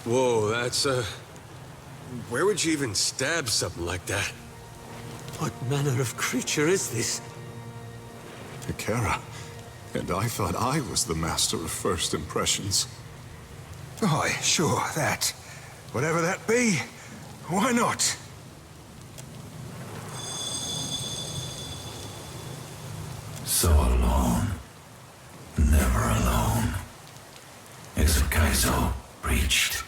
Whoa, that's, where would you even stab something like that? What manner of creature is this? Ikera. And I thought I was the master of first impressions. Aye, sure, that. Whatever that be, why not? So alone. Never alone. Is Kaizo reached?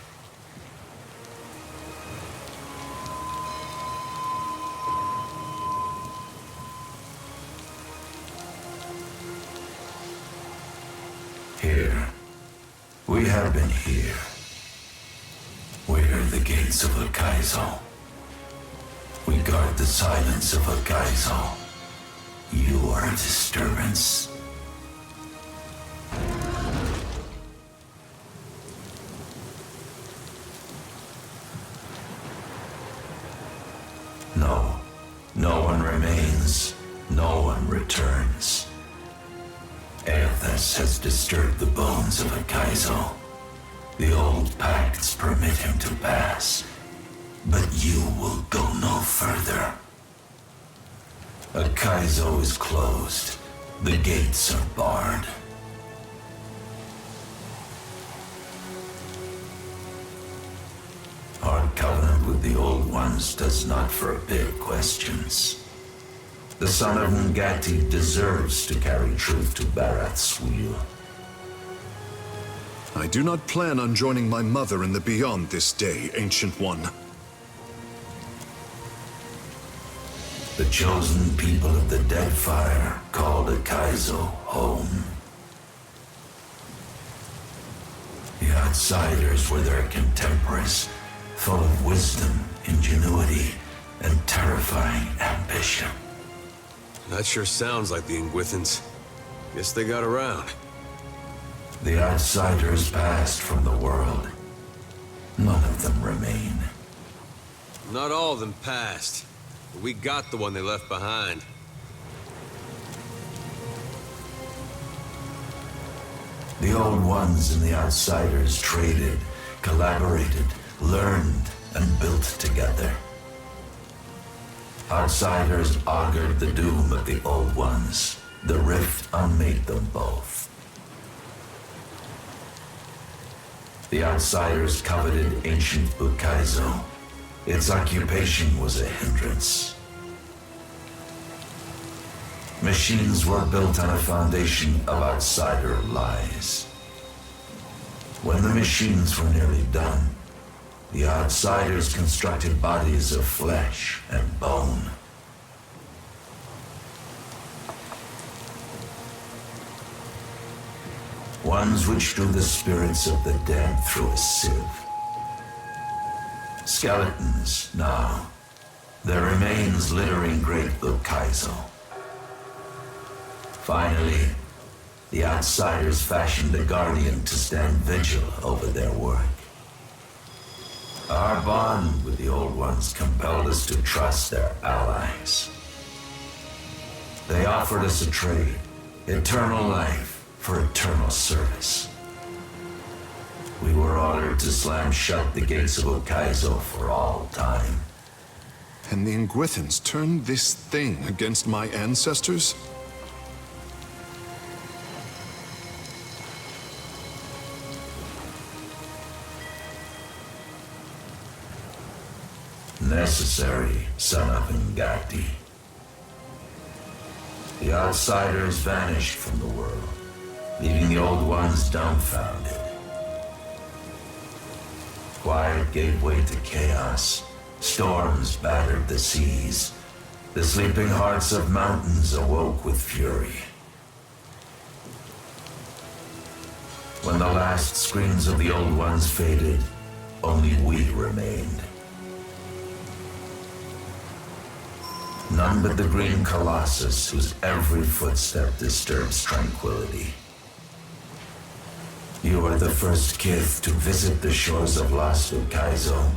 Here. We have been here. We're the gates of Kaizo. We guard the silence of Kaizo. You are a disturbance. No. No one remains. No one returns. Aethys has disturbed the bones of Kaizo. The old pacts permit him to pass. But you will go no further. Kaizo is closed. The gates are barred. Our covenant with the Old Ones does not forbid questions. The son of Ngati deserves to carry truth to Barath's wheel. I do not plan on joining my mother in the beyond this day, Ancient One. The chosen people of the Deadfire called Kaizo home. The outsiders were their contemporaries, full of wisdom, ingenuity, and terrifying ambition. That sure sounds like the Ingwithans. Guess they got around. The outsiders passed from the world. None of them remain. Not all of them passed. But we got the one they left behind. The Old Ones and the Outsiders traded, collaborated, learned, and built together. Outsiders augured the doom of the Old Ones. The rift unmade them both. The Outsiders coveted ancient Kaizo. Its occupation was a hindrance. Machines were built on a foundation of outsider lies. When the machines were nearly done, the Outsiders constructed bodies of flesh and bone. Ones which drew the spirits of the dead through a sieve. Skeletons now, their remains littering Great Kaizo. Finally, the Outsiders fashioned a guardian to stand vigil over their work. Our bond with the Old Ones compelled us to trust their allies. They offered us a trade, eternal life for eternal service. We were ordered to slam shut the gates of Kaizo for all time. And the Ingwithans turned this thing against my ancestors? Necessary, son of Ngati. The Outsiders vanished from the world, leaving the Old Ones dumbfounded. Quiet gave way to chaos. Storms battered the seas. The sleeping hearts of mountains awoke with fury. When the last screams of the Old Ones faded, only we remained. None but the green colossus whose every footstep disturbs tranquility. You are the first kith to visit the shores of Lost Kaizo,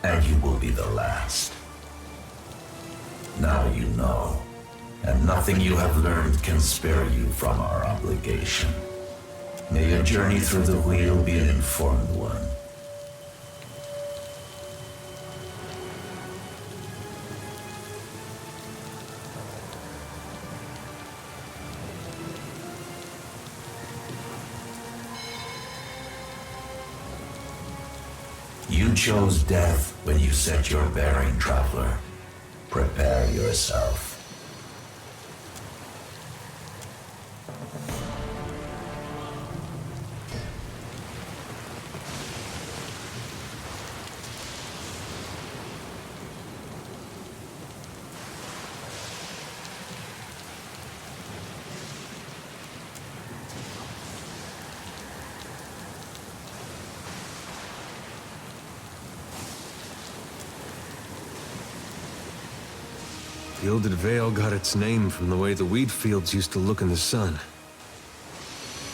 and you will be the last. Now you know, and nothing you have learned can spare you from our obligation. May your journey through the wheel be an informed one. chose death when you set your bearing, traveler. Prepare yourself. Gilded Vale got its name from the way the wheat fields used to look in the sun.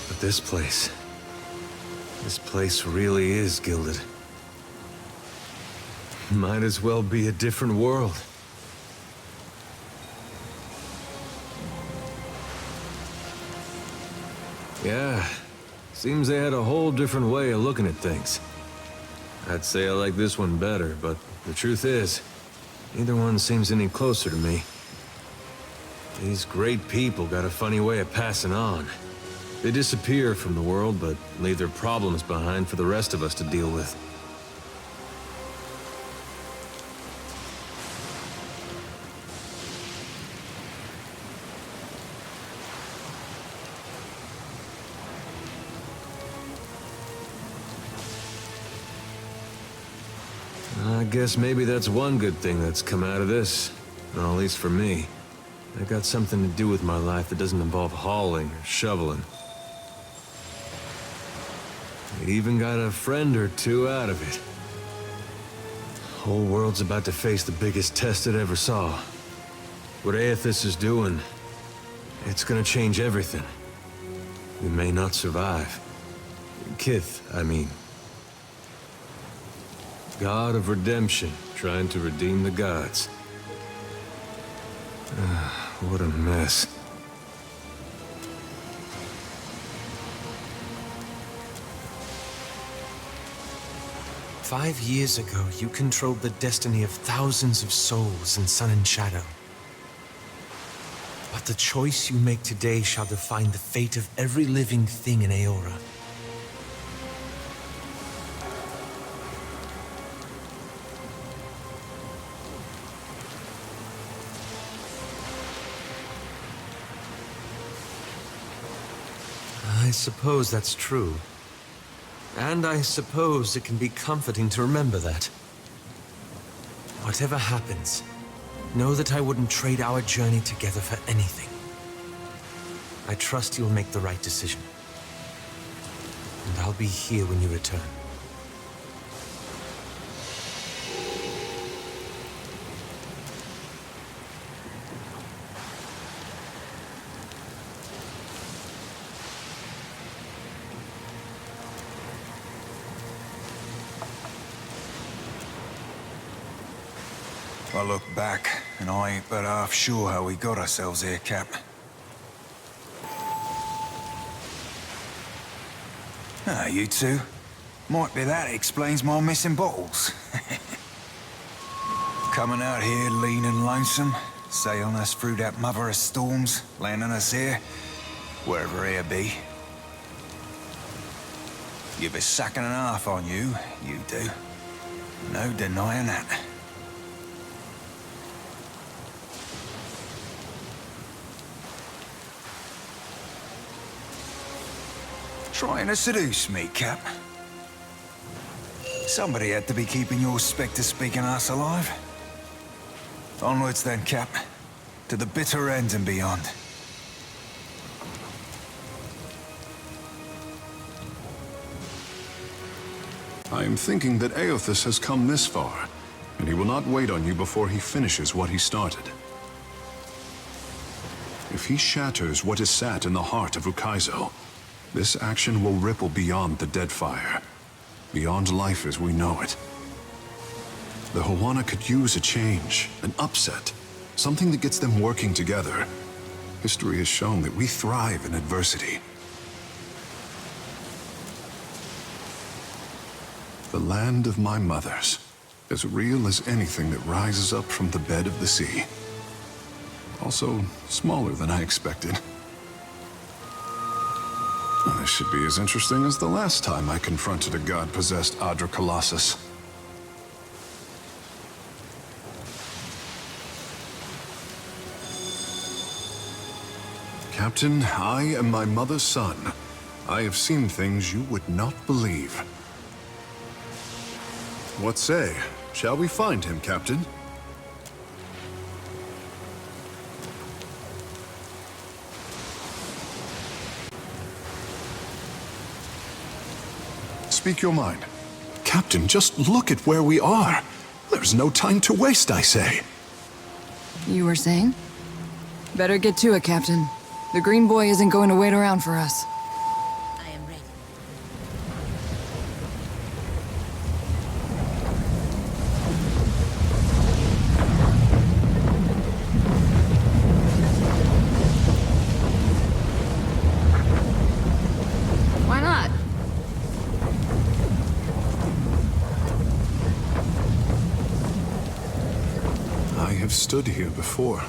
But this place really is gilded. Might as well be a different world. Yeah, seems they had a whole different way of looking at things. I'd say I like this one better, but the truth is, neither one seems any closer to me. These great people got a funny way of passing on. They disappear from the world, but leave their problems behind for the rest of us to deal with. I guess maybe that's one good thing that's come out of this. Well, at least for me. I got something to do with my life that doesn't involve hauling or shoveling. I even got a friend or two out of it. Whole world's about to face the biggest test it ever saw. What Aethys is doing, it's gonna change everything. We may not survive. Kith, I mean. God of redemption, trying to redeem the gods. What a mess. "5 years ago, you controlled the destiny of thousands of souls in Sun and Shadow. But the choice you make today shall define the fate of every living thing in Eora. I suppose that's true. And I suppose it can be comforting to remember that. Whatever happens, know that I wouldn't trade our journey together for anything. I trust you'll make the right decision. And I'll be here when you return." I look back, and I ain't but half sure how we got ourselves here, Cap. Ah, you two. Might be that explains my missing bottles. Coming out here lean and lonesome, sailing us through that mother of storms, landing us here, wherever here be. Give a second and a half on you, you do. No denying that. Trying to seduce me, Cap. Somebody had to be keeping your spectre-speaking ass alive. Onwards then, Cap. To the bitter end and beyond. I am thinking that Aethys has come this far, and he will not wait on you before he finishes what he started. If he shatters what is sat in the heart of Ukaizo, this action will ripple beyond the Deadfire, beyond life as we know it. The Hawana could use a change, an upset, something that gets them working together. History has shown that we thrive in adversity. The land of my mothers, as real as anything that rises up from the bed of the sea. Also, smaller than I expected. This should be as interesting as the last time I confronted a god-possessed Adra Colossus. Captain, I am my mother's son. I have seen things you would not believe. What say? Shall we find him, Captain? Speak your mind. Captain, just look at where we are. There's no time to waste, I say. You were saying? Better get to it, Captain. The Green Boy isn't going to wait around for us. I am ready. Why not? I have stood here before.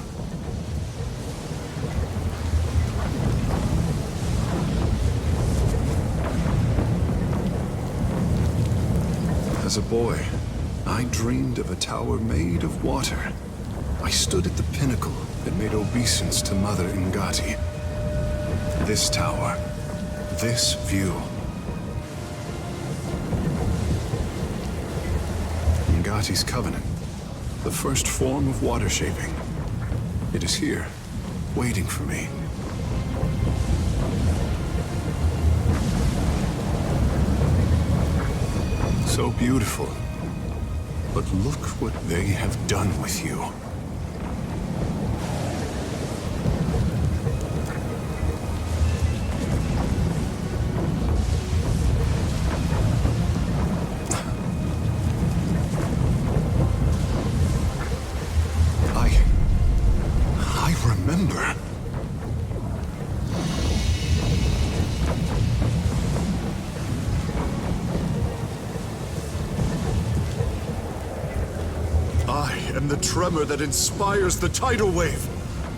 As a boy, I dreamed of a tower made of water. I stood at the pinnacle and made obeisance to Mother Ngati. This tower, this view. Ngati's covenant, the first form of water shaping. It is here, waiting for me. So beautiful. But look what they have done with you. I remember. I am the tremor that inspires the tidal wave.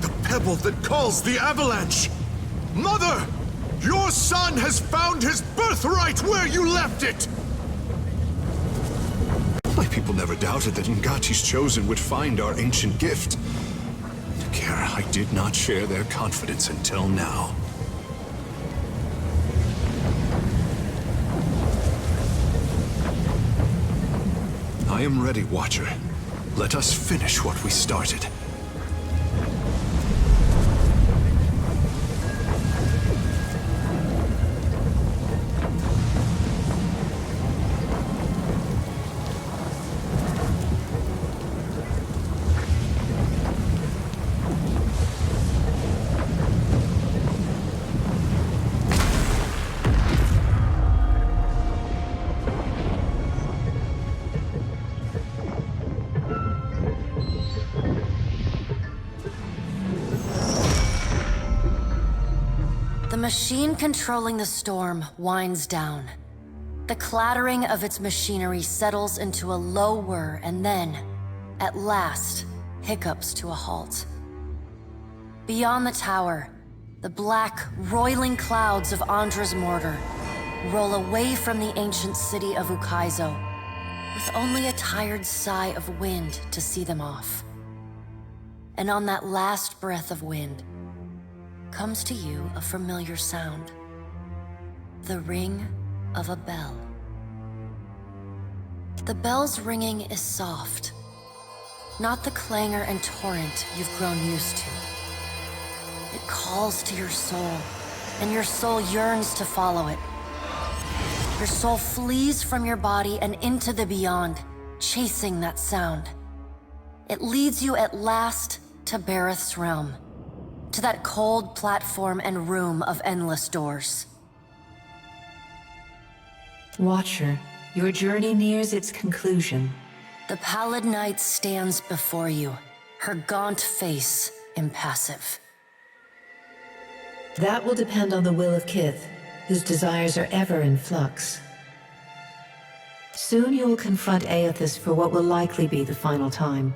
The pebble that calls the avalanche. Mother! Your son has found his birthright where you left it! My people never doubted that Ngati's chosen would find our ancient gift. Kara, I did not share their confidence until now. I am ready, Watcher. Let us finish what we started. The machine controlling the storm winds down. The clattering of its machinery settles into a low whir and then, at last, hiccups to a halt. Beyond the tower, the black, roiling clouds of Andra's mortar roll away from the ancient city of Ukaizo, with only a tired sigh of wind to see them off. And on that last breath of wind, comes to you a familiar sound. The ring of a bell. The bell's ringing is soft, not the clangor and torrent you've grown used to. It calls to your soul, and your soul yearns to follow it. Your soul flees from your body and into the beyond, chasing that sound. It leads you at last to Bareth's realm, to that cold platform and room of endless doors. Watcher, your journey nears its conclusion. The pallid night stands before you, her gaunt face impassive. That will depend on the will of Kith, whose desires are ever in flux. Soon you will confront Aethys for what will likely be the final time,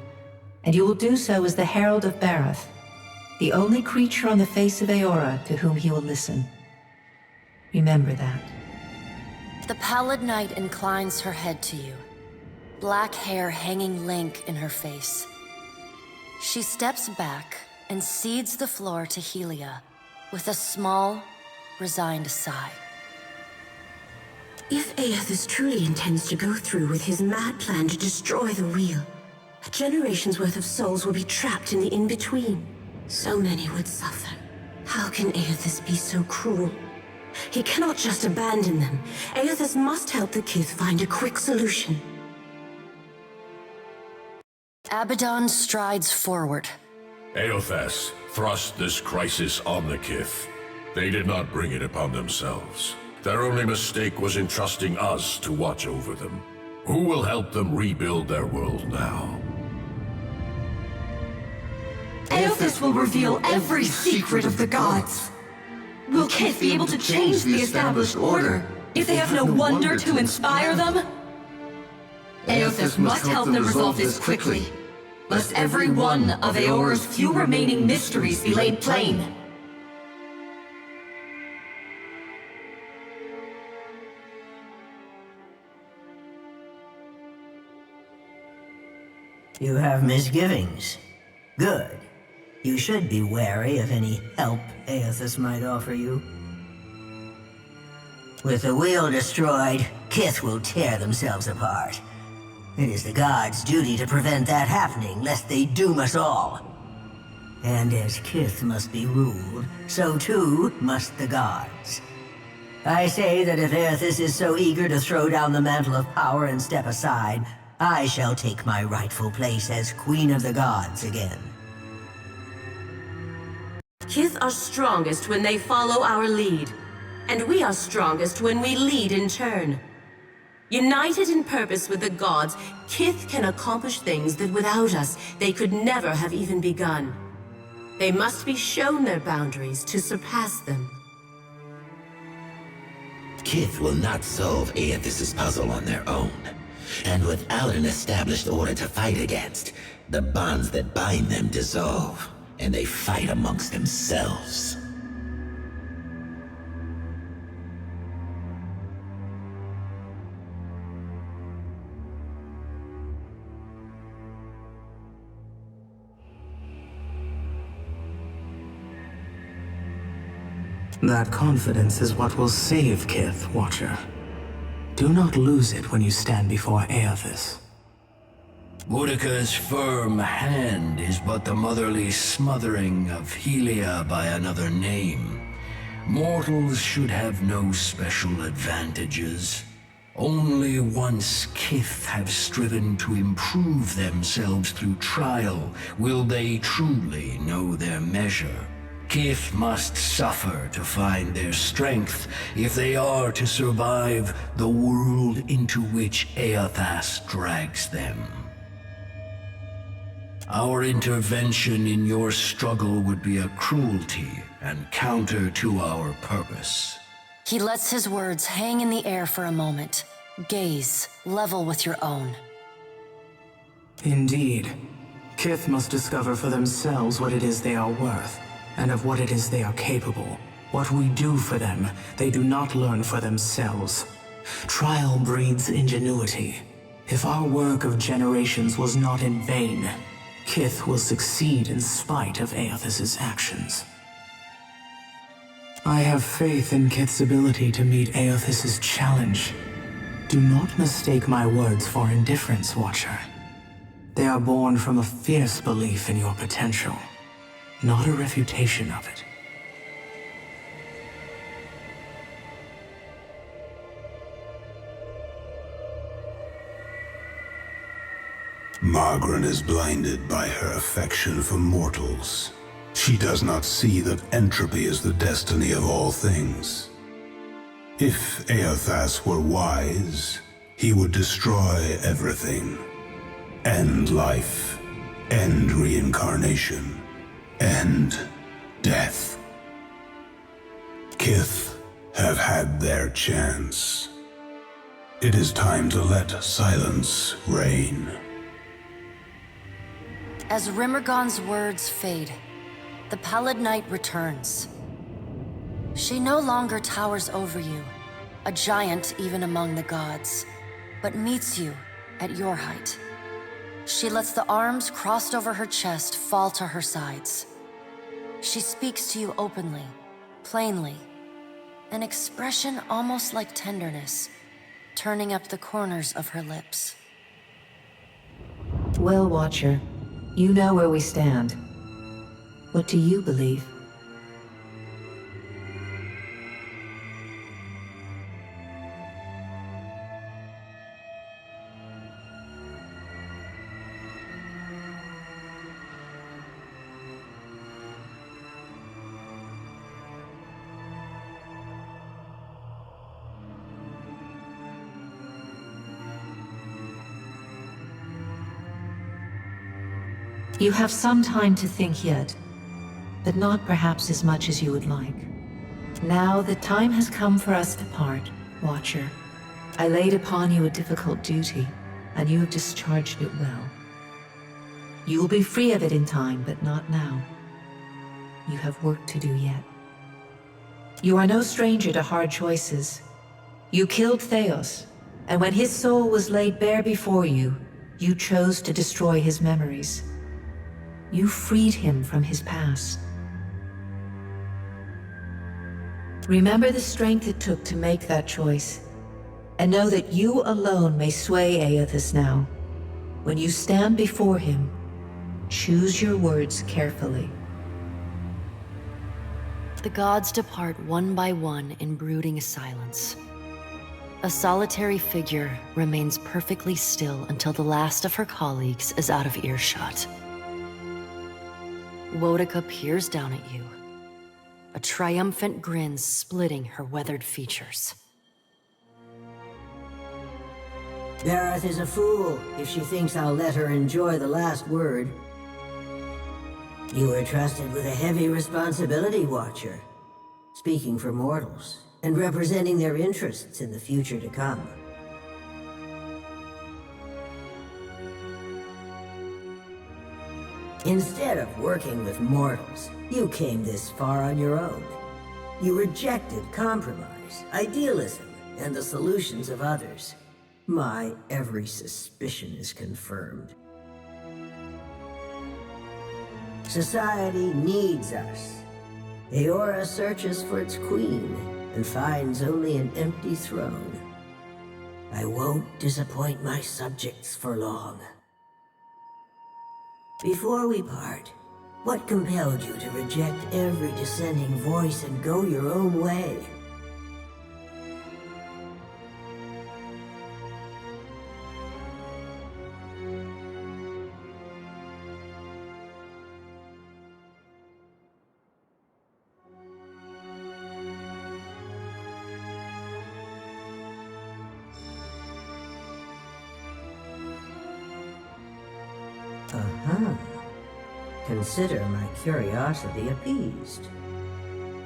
and you will do so as the Herald of Bareth, the only creature on the face of Aora to whom he will listen. Remember that. The pallid night inclines her head to you, black hair hanging lank in her face. She steps back and cedes the floor to Helia, with a small, resigned sigh. If Aethys truly intends to go through with his mad plan to destroy the wheel, a generation's worth of souls will be trapped in the in-between. So many would suffer. How can Aethys be so cruel? He cannot just abandon them. Aethys must help the Kith find a quick solution. Abaddon strides forward. Aethys thrust this crisis on the Kith. They did not bring it upon themselves. Their only mistake was entrusting us to watch over them. Who will help them rebuild their world now? Aethys will reveal every secret of the gods. Will Kith be able to change the established order if they have no wonder to inspire them? Aethys must help them resolve this quickly, lest every one of Eora's few remaining mysteries be laid plain. You have misgivings. Good. You should be wary of any help Aethys might offer you. With the wheel destroyed, Kith will tear themselves apart. It is the gods' duty to prevent that happening, lest they doom us all. And as Kith must be ruled, so too must the gods. I say that if Aethys is so eager to throw down the mantle of power and step aside, I shall take my rightful place as Queen of the Gods again. Kith are strongest when they follow our lead, and we are strongest when we lead in turn. United in purpose with the gods, Kith can accomplish things that without us they could never have even begun. They must be shown their boundaries to surpass them. Kith will not solve Aethys' puzzle on their own. And without an established order to fight against, the bonds that bind them dissolve, and they fight amongst themselves. That confidence is what will save Kith, Watcher. Do not lose it when you stand before Aethys. Boudica's firm hand is but the motherly smothering of Helia by another name. Mortals should have no special advantages. Only once Kith have striven to improve themselves through trial will they truly know their measure. Kith must suffer to find their strength if they are to survive the world into which Aethys drags them. Our intervention in your struggle would be a cruelty and counter to our purpose. He lets his words hang in the air for a moment. Gaze level with your own. Indeed. Kith must discover for themselves what it is they are worth, and of what it is they are capable. What we do for them, they do not learn for themselves. Trial breeds ingenuity. If our work of generations was not in vain, Kith will succeed in spite of Aethys' actions. I have faith in Kith's ability to meet Aethys' challenge. Do not mistake my words for indifference, Watcher. They are born from a fierce belief in your potential, not a refutation of it. Margaret is blinded by her affection for mortals. She does not see that entropy is the destiny of all things. If Aethys were wise, he would destroy everything. End life, end reincarnation, end death. Kith have had their chance. It is time to let silence reign. As Rimergon's words fade, the Pallid Knight returns. She no longer towers over you, a giant even among the gods, but meets you at your height. She lets the arms crossed over her chest fall to her sides. She speaks to you openly, plainly, an expression almost like tenderness, turning up the corners of her lips. Well, Watcher, you know where we stand. What do you believe? You have some time to think yet, but not perhaps as much as you would like. Now the time has come for us to part, Watcher. I laid upon you a difficult duty, and you have discharged it well. You will be free of it in time, but not now. You have work to do yet. You are no stranger to hard choices. You killed Theos, and when his soul was laid bare before you, you chose to destroy his memories. You freed him from his past. Remember the strength it took to make that choice, and know that you alone may sway Aethys now. When you stand before him, choose your words carefully. The gods depart one by one in brooding silence. A solitary figure remains perfectly still until the last of her colleagues is out of earshot. Boudica peers down at you, a triumphant grin splitting her weathered features. Bareth is a fool if she thinks I'll let her enjoy the last word. You were trusted with a heavy responsibility, Watcher, speaking for mortals and representing their interests in the future to come. Instead of working with mortals, you came this far on your own. You rejected compromise, idealism, and the solutions of others. My every suspicion is confirmed. Society needs us. Eora searches for its queen and finds only an empty throne. I won't disappoint my subjects for long. Before we part, what compelled you to reject every dissenting voice and go your own way? Consider my curiosity appeased.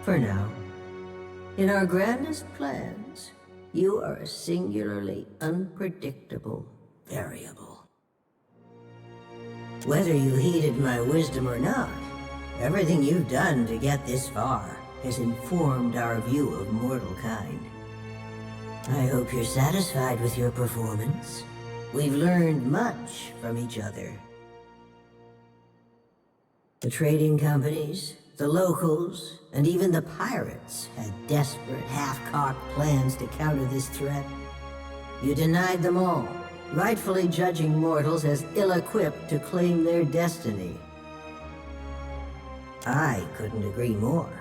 For now, in our grandest plans, you are a singularly unpredictable variable. Whether you heeded my wisdom or not, everything you've done to get this far has informed our view of mortal kind. I hope you're satisfied with your performance. We've learned much from each other. The trading companies, the locals, and even the pirates had desperate, half-cocked plans to counter this threat. You denied them all, rightfully judging mortals as ill-equipped to claim their destiny. I couldn't agree more.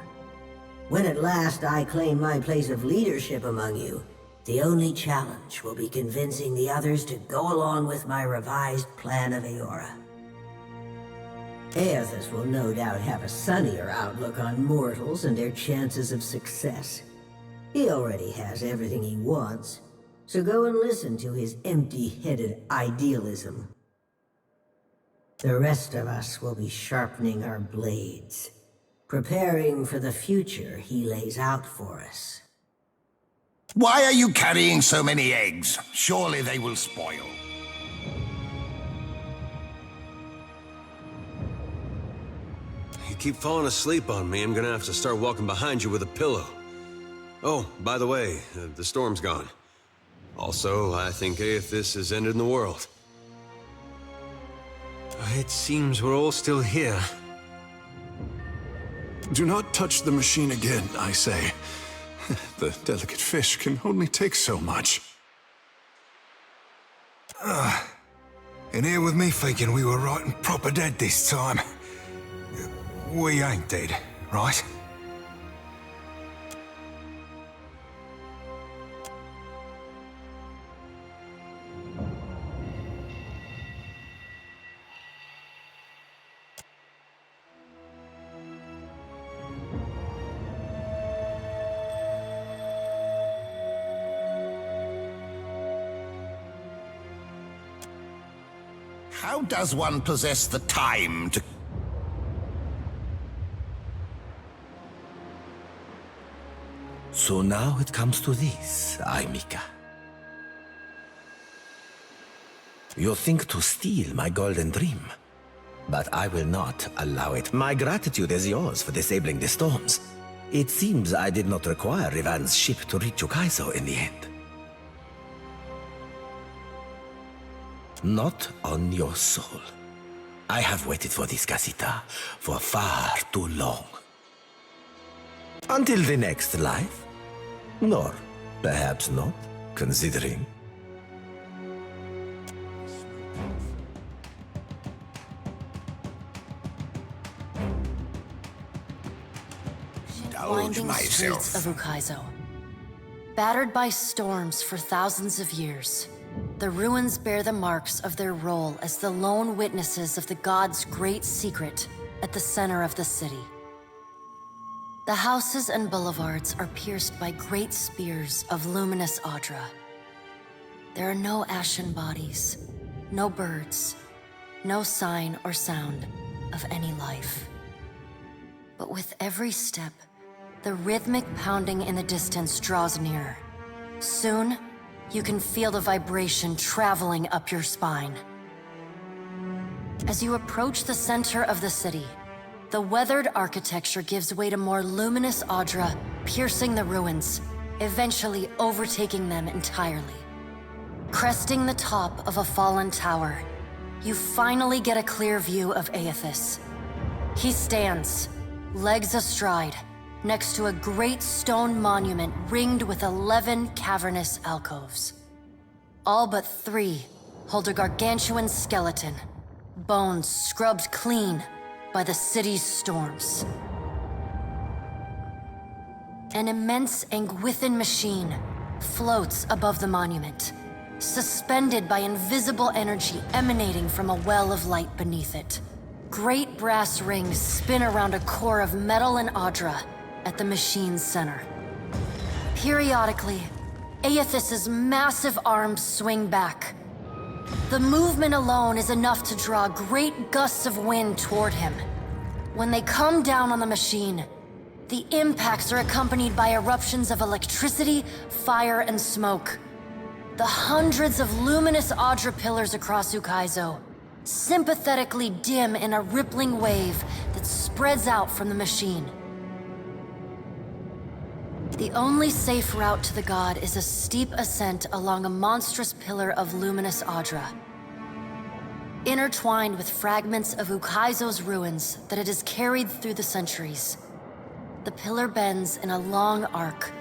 When at last I claim my place of leadership among you, the only challenge will be convincing the others to go along with my revised plan of Eora. Aethys will no doubt have a sunnier outlook on mortals and their chances of success. He already has everything he wants, so go and listen to his empty-headed idealism. The rest of us will be sharpening our blades, preparing for the future he lays out for us. Why are you carrying so many eggs? Surely they will spoil. You keep falling asleep on me, I'm gonna have to start walking behind you with a pillow. Oh, by the way, the storm's gone. Also, I think Aethys has ended the world. It seems we're all still here. Do not touch the machine again, I say. The delicate fish can only take so much. And here with me thinking we were right and proper dead this time. We ain't dead, right? How does one possess the time to... So now it comes to this, Aimika. You think to steal my golden dream, but I will not allow it. My gratitude is yours for disabling the storms. It seems I did not require Rivan's ship to reach Ukaizo in the end. Not on your soul. I have waited for this, Casita, for far too long. Until the next life? Nor perhaps not, considering. Winding streets of Ukaizo. Battered by storms for thousands of years, the ruins bear the marks of their role as the lone witnesses of the gods' great secret at the center of the city. The houses and boulevards are pierced by great spears of luminous Audra. There are no ashen bodies, no birds, no sign or sound of any life. But with every step, the rhythmic pounding in the distance draws nearer. Soon, you can feel the vibration traveling up your spine. As you approach the center of the city, the weathered architecture gives way to more luminous Audra, piercing the ruins, eventually overtaking them entirely. Cresting the top of a fallen tower, you finally get a clear view of Aethys. He stands, legs astride, next to a great stone monument ringed with 11 cavernous alcoves. All but 3 hold a gargantuan skeleton, bones scrubbed clean by the city's storms. An immense Anguithan machine floats above the monument, suspended by invisible energy emanating from a well of light beneath it. Great brass rings spin around a core of metal and Audra at the machine's center. Periodically, Aethys's massive arms swing back. The movement alone is enough to draw great gusts of wind toward him. When they come down on the machine, the impacts are accompanied by eruptions of electricity, fire, and smoke. The hundreds of luminous Audra pillars across Ukaizo sympathetically dim in a rippling wave that spreads out from the machine. The only safe route to the god is a steep ascent along a monstrous pillar of luminous Audra. Intertwined with fragments of Ukaizo's ruins that it has carried through the centuries, the pillar bends in a long arc,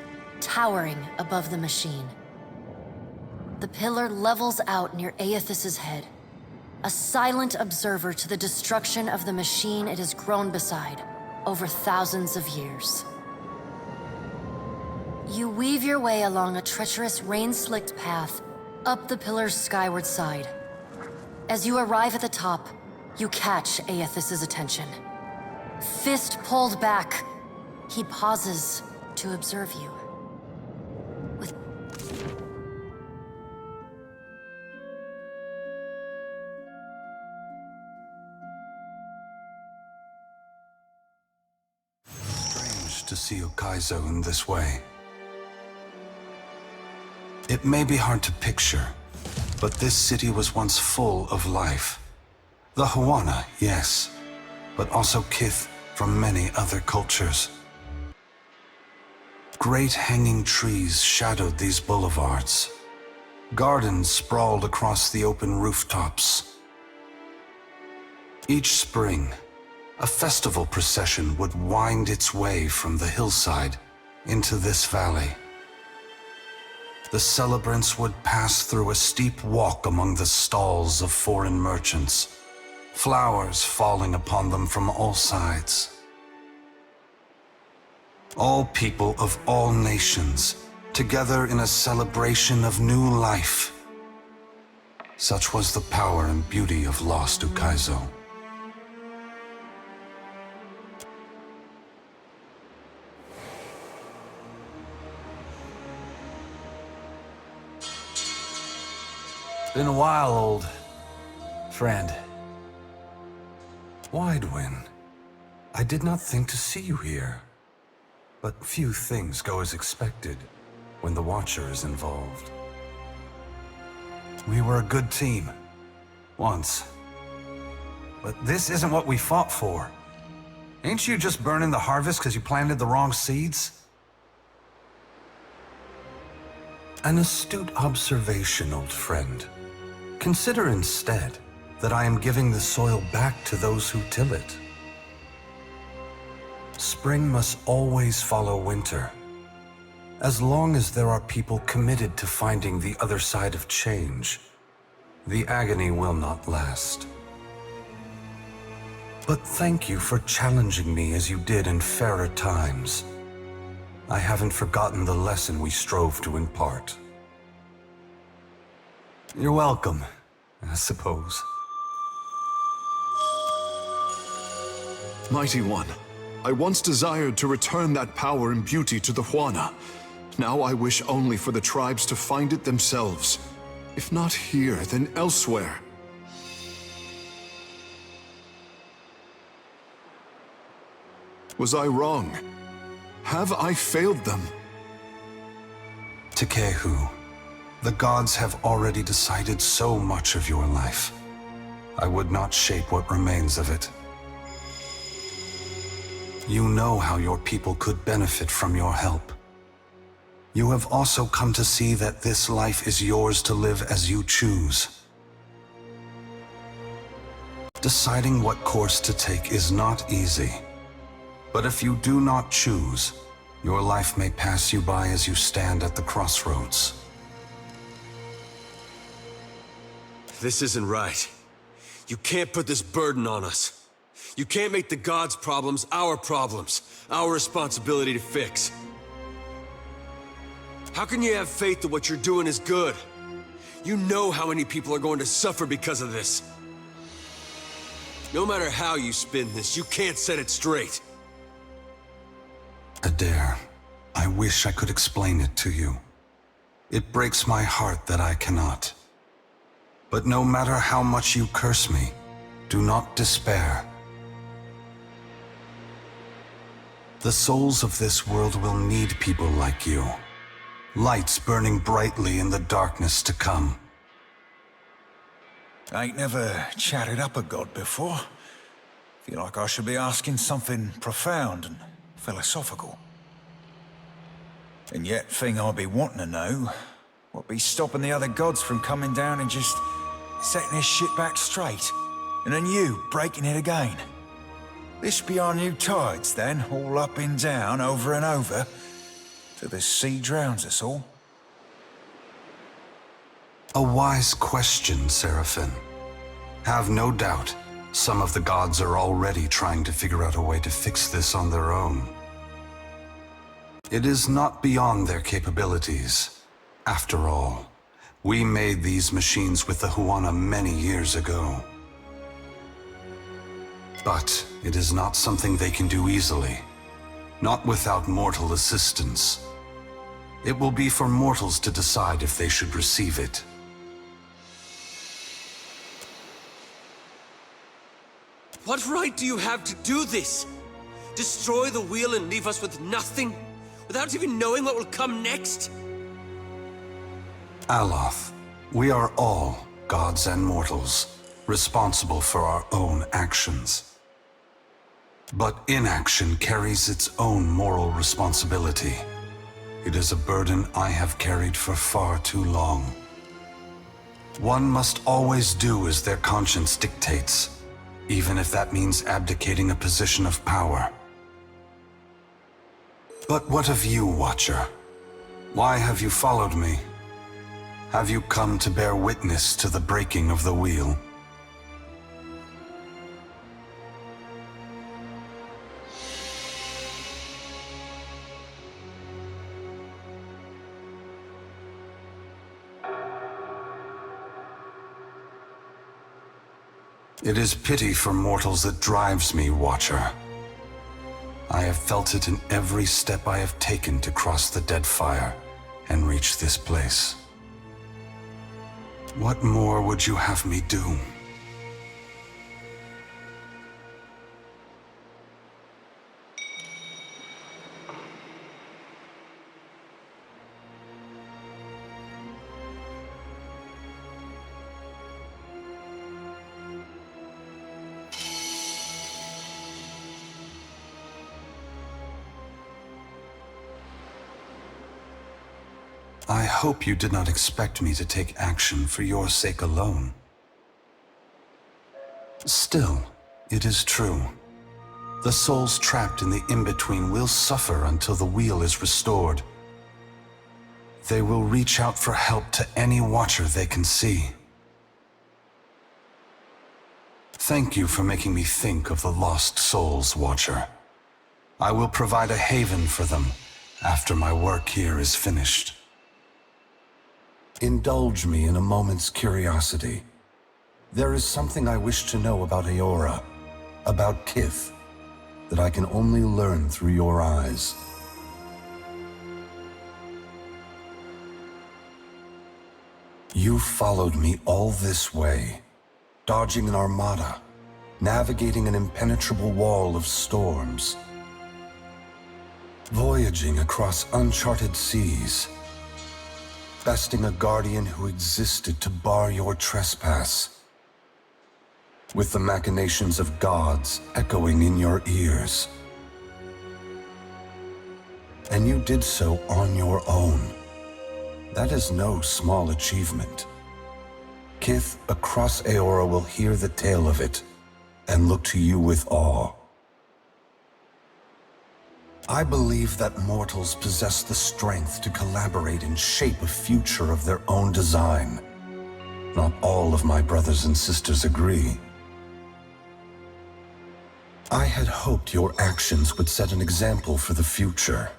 towering above the machine. The pillar levels out near Aethys's head, a silent observer to the destruction of the machine it has grown beside over thousands of years. You weave your way along a treacherous, rain-slicked path up the pillar's skyward side. As you arrive at the top, you catch Aethys's attention. Fist pulled back, he pauses to observe you. Strange to see Ukaizo in this way. It may be hard to picture, but this city was once full of life. The Huana, yes, but also kith from many other cultures. Great hanging trees shadowed these boulevards. Gardens sprawled across the open rooftops. Each spring, A festival procession would wind its way from the hillside into this valley. The celebrants would pass through a steep walk among the stalls of foreign merchants, flowers falling upon them from all sides. All people of all nations, together in a celebration of new life. Such was the power and beauty of lost Ukaizo. Been a while, old friend. Widewin, I did not think to see you here. But few things go as expected when the Watcher is involved. We were a good team, once. But this isn't what we fought for. Ain't you just burning the harvest because you planted the wrong seeds? An astute observation, old friend. Consider instead that I am giving the soil back to those who till it. Spring must always follow winter. As long as there are people committed to finding the other side of change, the agony will not last. But thank you for challenging me as you did in fairer times. I haven't forgotten the lesson we strove to impart. You're welcome, I suppose. Mighty One, I once desired to return that power and beauty to the Huana. Now I wish only for the tribes to find it themselves. If not here, then elsewhere. Was I wrong? Have I failed them? Tekehu, the gods have already decided so much of your life. I would not shape what remains of it. You know how your people could benefit from your help. You have also come to see that this life is yours to live as you choose. Deciding what course to take is not easy. But if you do not choose, your life may pass you by as you stand at the crossroads. This isn't right. You can't put this burden on us. You can't make the gods' problems, our responsibility to fix. How can you have faith that what you're doing is good? You know how many people are going to suffer because of this. No matter how you spin this, you can't set it straight. Adair, I wish I could explain it to you. It breaks my heart that I cannot. But no matter how much you curse me, do not despair. The souls of this world will need people like you. Lights burning brightly in the darkness to come. I ain't never chatted up a god before. Feel like I should be asking something profound and philosophical. And yet, thing I'd be wanting to know, what be stopping the other gods from coming down and just setting this shit back straight? And then you breaking it again. This be our new tides then, all up and down, over and over, till the sea drowns us all? A wise question, Seraphim. Have no doubt, some of the gods are already trying to figure out a way to fix this on their own. It is not beyond their capabilities. After all, we made these machines with the Huana many years ago. But it is not something they can do easily. Not without mortal assistance. It will be for mortals to decide if they should receive it. What right do you have to do this? Destroy the wheel and leave us with nothing? Without even knowing what will come next? Aloth, we are all, gods and mortals, responsible for our own actions. But inaction carries its own moral responsibility. It is a burden I have carried for far too long. One must always do as their conscience dictates, even if that means abdicating a position of power. But what of you, Watcher? Why have you followed me? Have you come to bear witness to the breaking of the wheel? It is pity for mortals that drives me, Watcher. I have felt it in every step I have taken to cross the Deadfire and reach this place. What more would you have me do? I hope you did not expect me to take action for your sake alone. Still, it is true. The souls trapped in the in-between will suffer until the wheel is restored. They will reach out for help to any Watcher they can see. Thank you for making me think of the lost souls, Watcher. I will provide a haven for them after my work here is finished. Indulge me in a moment's curiosity. There is something I wish to know about Eora, about Kith, that I can only learn through your eyes. You followed me all this way, dodging an armada, navigating an impenetrable wall of storms, voyaging across uncharted seas, besting a guardian who existed to bar your trespass, with the machinations of gods echoing in your ears. And you did so on your own. That is no small achievement. Kith across Eora will hear the tale of it and look to you with awe. I believe that mortals possess the strength to collaborate and shape a future of their own design. Not all of my brothers and sisters agree. I had hoped your actions would set an example for the future,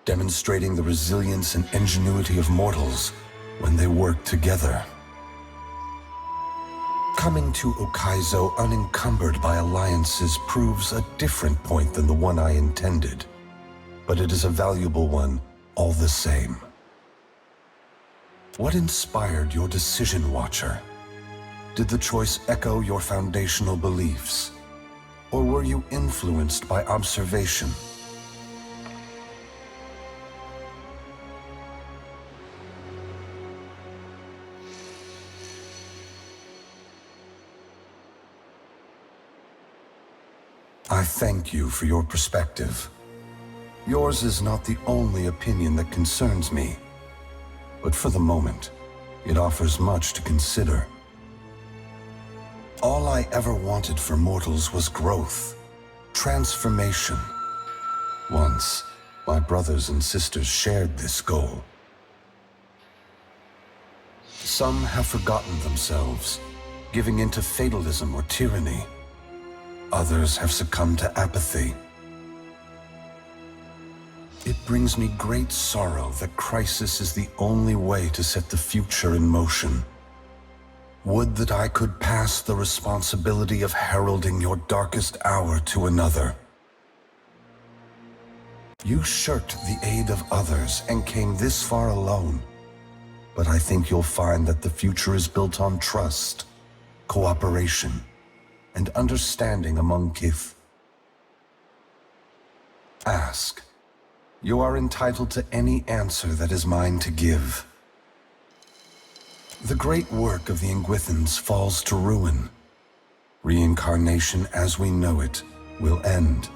demonstrating the resilience and ingenuity of mortals when they work together. Coming to Ukaizo unencumbered by alliances proves a different point than the one I intended, but it is a valuable one all the same. What inspired your decision, Watcher? Did the choice echo your foundational beliefs, or were you influenced by observation? I thank you for your perspective. Yours is not the only opinion that concerns me, but for the moment, it offers much to consider. All I ever wanted for mortals was growth, transformation. Once, my brothers and sisters shared this goal. Some have forgotten themselves, giving in to fatalism or tyranny. Others have succumbed to apathy. It brings me great sorrow that crisis is the only way to set the future in motion. Would that I could pass the responsibility of heralding your darkest hour to another. You shirked the aid of others and came this far alone. But I think you'll find that the future is built on trust, cooperation, and understanding among Kith. Ask. You are entitled to any answer that is mine to give. The great work of the Ingwithans falls to ruin. Reincarnation as we know it will end.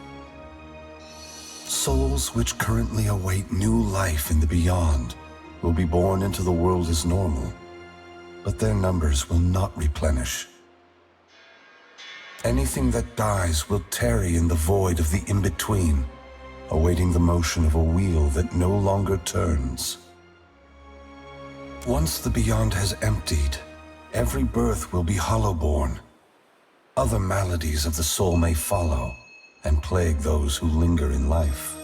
Souls which currently await new life in the beyond will be born into the world as normal, but their numbers will not replenish. Anything that dies will tarry in the void of the in-between, awaiting the motion of a wheel that no longer turns. Once the beyond has emptied, every birth will be hollow-born. Other maladies of the soul may follow and plague those who linger in life.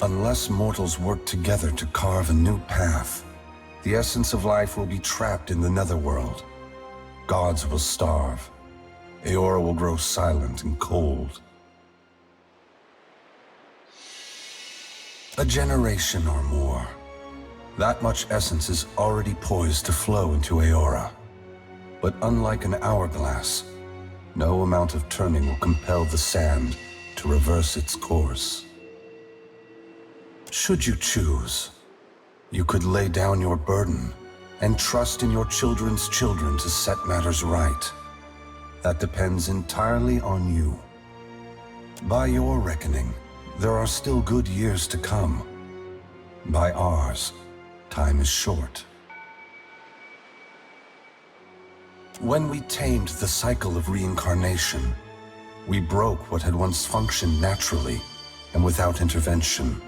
Unless mortals work together to carve a new path, the essence of life will be trapped in the netherworld. Gods will starve. Eora will grow silent and cold. A generation or more. That much essence is already poised to flow into Eora. But unlike an hourglass, no amount of turning will compel the sand to reverse its course. Should you choose, you could lay down your burden and trust in your children's children to set matters right. That depends entirely on you. By your reckoning, there are still good years to come. By ours, time is short. When we tamed the cycle of reincarnation, we broke what had once functioned naturally and without intervention.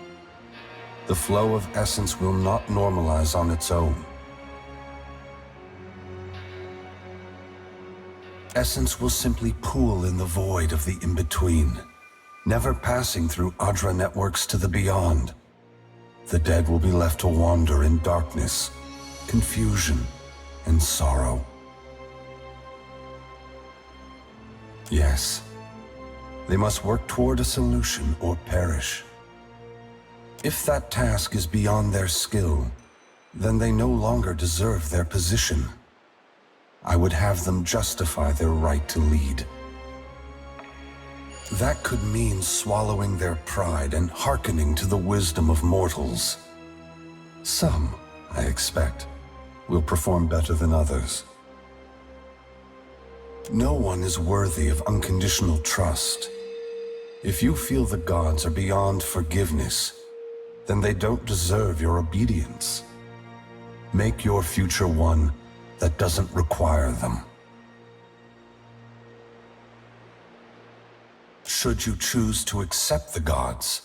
The flow of essence will not normalize on its own. Essence will simply pool in the void of the in-between, never passing through Adra networks to the beyond. The dead will be left to wander in darkness, confusion, and sorrow. Yes, they must work toward a solution or perish. If that task is beyond their skill, then they no longer deserve their position. I would have them justify their right to lead. That could mean swallowing their pride and hearkening to the wisdom of mortals. Some, I expect, will perform better than others. No one is worthy of unconditional trust. If you feel the gods are beyond forgiveness, then they don't deserve your obedience. Make your future one that doesn't require them. Should you choose to accept the gods,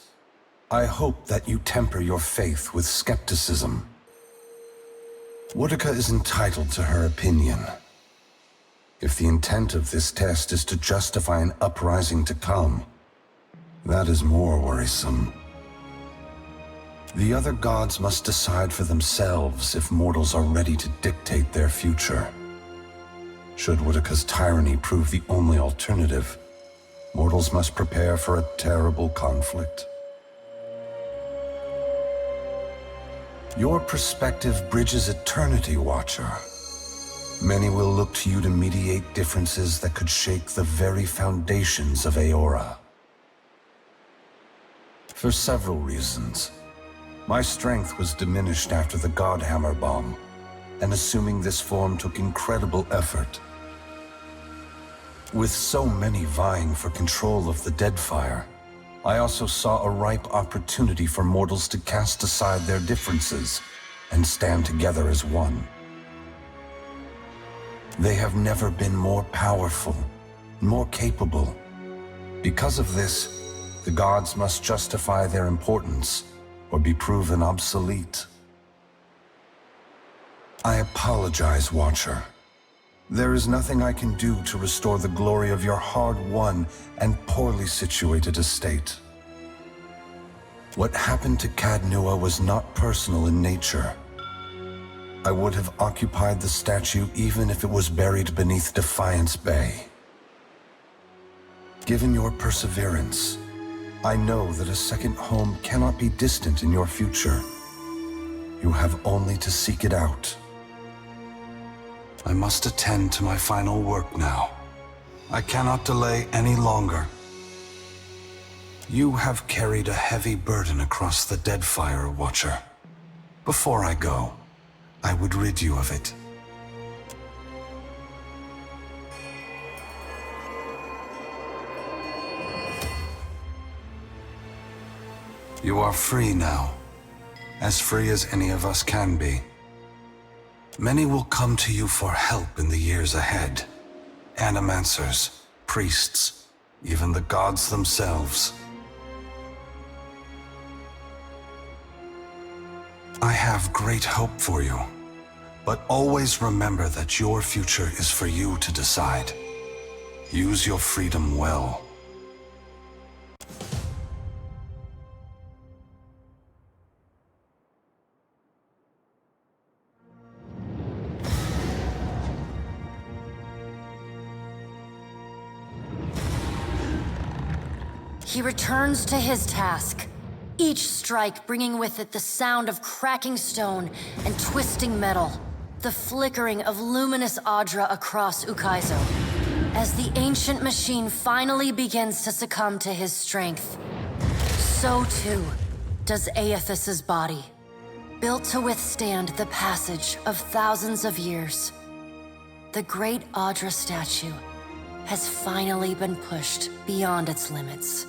I hope that you temper your faith with skepticism. Boudica is entitled to her opinion. If the intent of this test is to justify an uprising to come, that is more worrisome. The other gods must decide for themselves if mortals are ready to dictate their future. Should Boudica's tyranny prove the only alternative, mortals must prepare for a terrible conflict. Your perspective bridges eternity, Watcher. Many will look to you to mediate differences that could shake the very foundations of Eora. For several reasons. My strength was diminished after the Godhammer bomb, and assuming this form took incredible effort. With so many vying for control of the Deadfire, I also saw a ripe opportunity for mortals to cast aside their differences and stand together as one. They have never been more powerful, more capable. Because of this, the gods must justify their importance or be proven obsolete. I apologize, Watcher. There is nothing I can do to restore the glory of your hard-won and poorly situated estate. What happened to Cadnua was not personal in nature. I would have occupied the statue even if it was buried beneath Defiance Bay. Given your perseverance, I know that a second home cannot be distant in your future. You have only to seek it out. I must attend to my final work now. I cannot delay any longer. You have carried a heavy burden across the Deadfire, Watcher. Before I go, I would rid you of it. You are free now, as free as any of us can be. Many will come to you for help in the years ahead, animancers, priests, even the gods themselves. I have great hope for you, but always remember that your future is for you to decide. Use your freedom well. He returns to his task, each strike bringing with it the sound of cracking stone and twisting metal, the flickering of luminous Adra across Ukaizo. As the ancient machine finally begins to succumb to his strength, so too does Aethys's body, built to withstand the passage of thousands of years. The great Adra statue has finally been pushed beyond its limits.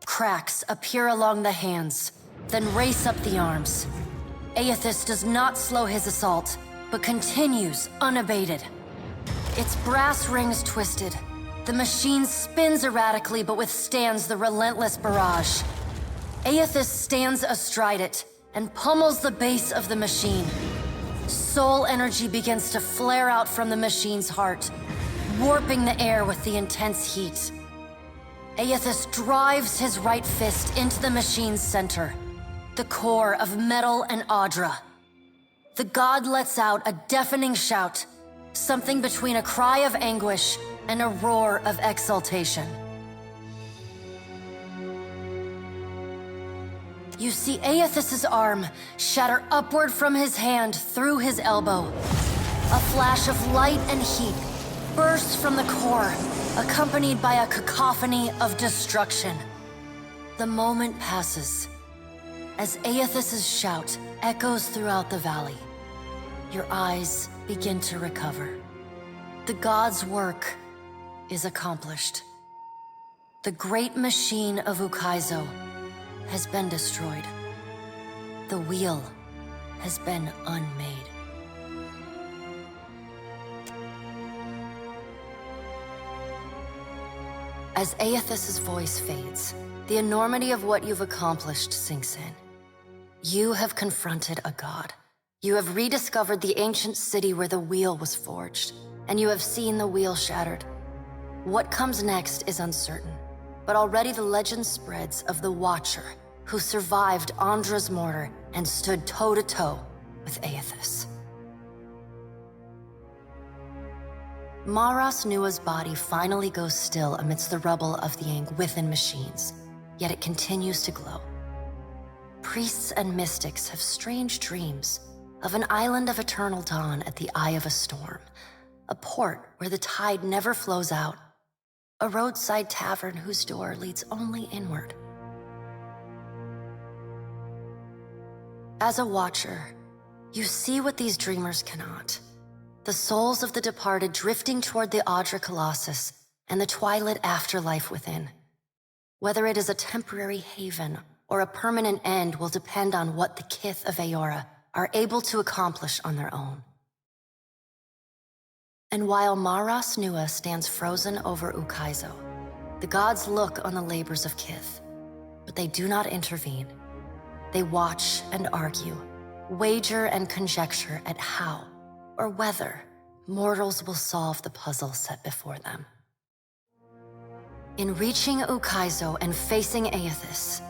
Cracks appear along the hands, then race up the arms. Aethys does not slow his assault, but continues unabated. Its brass rings twisted. The machine spins erratically but withstands the relentless barrage. Aethys stands astride it and pummels the base of the machine. Soul energy begins to flare out from the machine's heart, warping the air with the intense heat. Aethys drives his right fist into the machine's center, the core of metal and Adra. The god lets out a deafening shout, something between a cry of anguish and a roar of exultation. You see Aethys's arm shatter upward from his hand through his elbow. A flash of light and heat bursts from the core, accompanied by a cacophony of destruction. The moment passes as Aethys's shout echoes throughout the valley. Your eyes begin to recover. The god's work is accomplished. The great machine of Ukaizo has been destroyed. The wheel has been unmade. As Aethys's voice fades, the enormity of what you've accomplished sinks in. You have confronted a god. You have rediscovered the ancient city where the wheel was forged, and you have seen the wheel shattered. What comes next is uncertain, but already the legend spreads of the Watcher who survived Andra's mortar and stood toe-to-toe with Aethys. Maras Nua's body finally goes still amidst the rubble of the Yang within machines, yet it continues to glow. Priests and mystics have strange dreams of an island of eternal dawn at the eye of a storm, a port where the tide never flows out, a roadside tavern whose door leads only inward. As a watcher, you see what these dreamers cannot. The souls of the departed drifting toward the Adra Colossus and the twilit afterlife within. Whether it is a temporary haven or a permanent end will depend on what the Kith of Eora are able to accomplish on their own. And while Maras Nua stands frozen over Ukaizo, the gods look on the labors of Kith, but they do not intervene. They watch and argue, wager and conjecture at how or whether mortals will solve the puzzle set before them. In reaching Ukaizo and facing Aethys,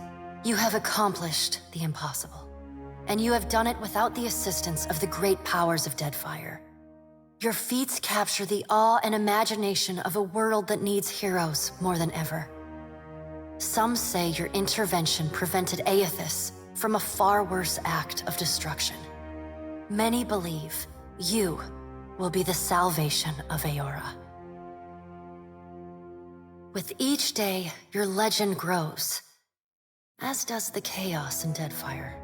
you have accomplished the impossible, and you have done it without the assistance of the great powers of Deadfire. Your feats capture the awe and imagination of a world that needs heroes more than ever. Some say your intervention prevented Aethys from a far worse act of destruction. Many believe you will be the salvation of Eora. With each day, your legend grows, as does the chaos in Deadfire.